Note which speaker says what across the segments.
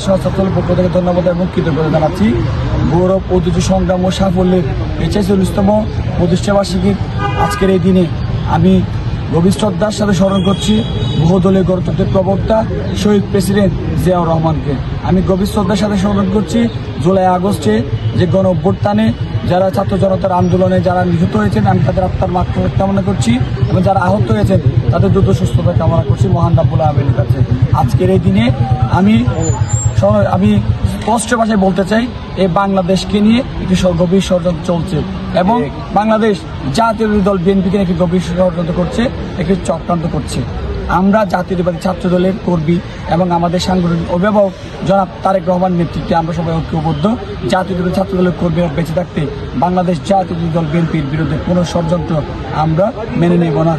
Speaker 1: ছাত্রদলের পক্ষ থেকে ধন্যবাদ এবং কৃতজ্ঞতা জানাচ্ছি। গৌরব, ঐতিহ্য, সংগ্রাম ও সাফল্যের এই 46তম প্রতিষ্ঠাবার্ষিকীর আজকের এই দিনে আমি গভীর শ্রদ্ধার সাথে স্মরণ করছি বহুদলীয় গণতন্ত্রের প্রবক্তা শহীদ প্রেসিডেন্ট জিয়াউর রহমানকে। আমি গভীর শ্রদ্ধার সাথে স্মরণ করছি জুলাই আগস্টে যে গণ অভ্যুত্থানে যারা ছাত্র জনতার আন্দোলনে যারা নিহত হয়েছেন, আমি তাদের আত্মার মাগফিরাত কামনা করছি এবং যারা আহত হয়েছেন তাদের দ্রুত সুস্থতা কামনা করছি মহান রাব্বুল আলামিনের কাছে। আজকের এই দিনে আমি স্পষ্ট ভাষায় বলতে চাই, এই বাংলাদেশকে নিয়ে একটি গভীর ষড়যন্ত্র চলছে এবং বাংলাদেশ জাতীয়তাবাদী দল বিএনপিকে একটি গভীর ষড়যন্ত্র করছে, একটি চক্রান্ত করছে। আমরা জাতীয়তাবাদী ছাত্র দলের কর্মী এবং আমাদের সাংগঠনিক অভিভাবক জনাব তারেক রহমানের নেতৃত্বে আমরা সবাই ঐক্যবদ্ধ। জাতীয়তাবাদী ছাত্র দলের কর্মীরা বেঁচে থাকতে বাংলাদেশ জাতীয়তাবাদী দল বিএনপির বিরুদ্ধে কোনো ষড়যন্ত্র আমরা মেনে নেব না।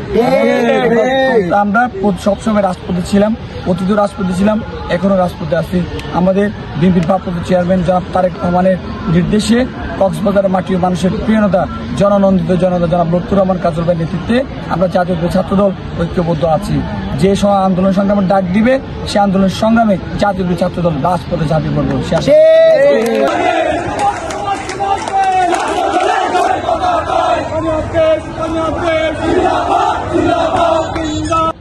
Speaker 1: আমরা সবসময় রাজপথে ছিলাম, অতীত রাজপথে ছিলাম, এখনো রাজপথে আছি। আমাদের বিএনপির ভারপ্রাপ্ত চেয়ারম্যান জনাব তারেক রহমানের নির্দেশে কক্সবাজারের মাটির মানুষের প্রিয়তা জননন্দিত জনতা জনাব লুৎফর রহমান কাজল ভাইয়ের নেতৃত্বে আমরা জাতীয় ছাত্রদল ঐক্যবদ্ধ আছি। যে সময় আন্দোলন সংগ্রামের ডাক দিবে সে আন্দোলন সংগ্রামে জাতীয় ছাত্রদল রাজপথে ঝাঁপিয়ে পড়বে।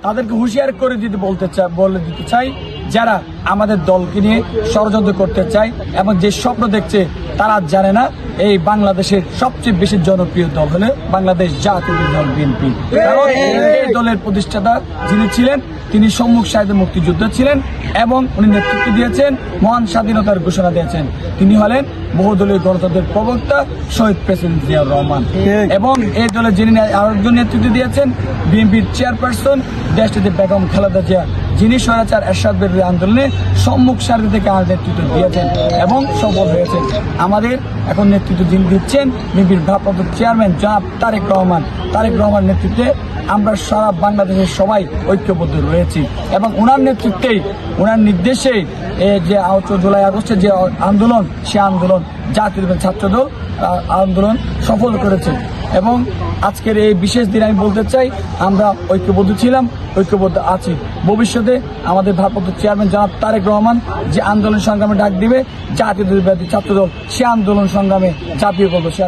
Speaker 1: তাদেরকে হুঁশিয়ার করে বলে দিতে চাই, যারা আমাদের দলকে নিয়ে ষড়যন্ত্র করতে চায় এবং যে স্বপ্ন দেখছে তারা জানে না এই বাংলাদেশের সবচেয়ে বেশি জনপ্রিয় দল হলো বাংলাদেশ জাতীয় দল বিএনপি। কারণ এই দলের প্রতিষ্ঠাতা যিনি ছিলেন তিনি সম্মুখ সারিতে মুক্তিযোদ্ধা ছিলেন এবং উনি নেতৃত্ব দিয়েছেন, মহান স্বাধীনতার ঘোষণা দিয়েছেন। তিনি হলেন বহুদলীয় গণতন্ত্রের প্রবক্তা শহীদ প্রেসিডেন্ট জিয়াউর রহমান। এবং এই দলে যিনি আরেকজন নেতৃত্ব দিয়েছেন বিএনপির চেয়ারপারসন দেশটিতে বেগম খালেদা জিয়া, যিনি স্বৈরাচার এরশাদ বিরোধী আন্দোলনে সম্মুখ সারি থেকে নেতৃত্ব দিয়েছেন এবং সফল হয়েছেন। আমাদের এখন নেতৃত্ব যিনি দিচ্ছেন বিএনপির ভারপ্রাপ্ত চেয়ারম্যান জনাব তারেক রহমান নেতৃত্বে আমরা সারা বাংলাদেশের সবাই ঐক্যবদ্ধ রয়েছি এবং ওনার নেতৃত্বেই, ওনার নির্দেশে যে জুলাই আগস্টের যে আন্দোলন, সে আন্দোলন জাতীয় ছাত্রদল আন্দোলন সফল করেছে। এবং আজকের এই বিশেষ দিন আমি বলতে চাই আমরা ঐক্যবদ্ধ ছিলাম, ঐক্যবদ্ধ আছি। ভবিষ্যতে আমাদের ভারপ্রাপ্ত চেয়ারম্যান জনাব তারেক রহমান যে আন্দোলন সংগ্রামে ডাক দিবে জাতীয়তাবাদী ছাত্রদল সে আন্দোলন সংগ্রামে ঝাঁপিয়ে পড়বে। সে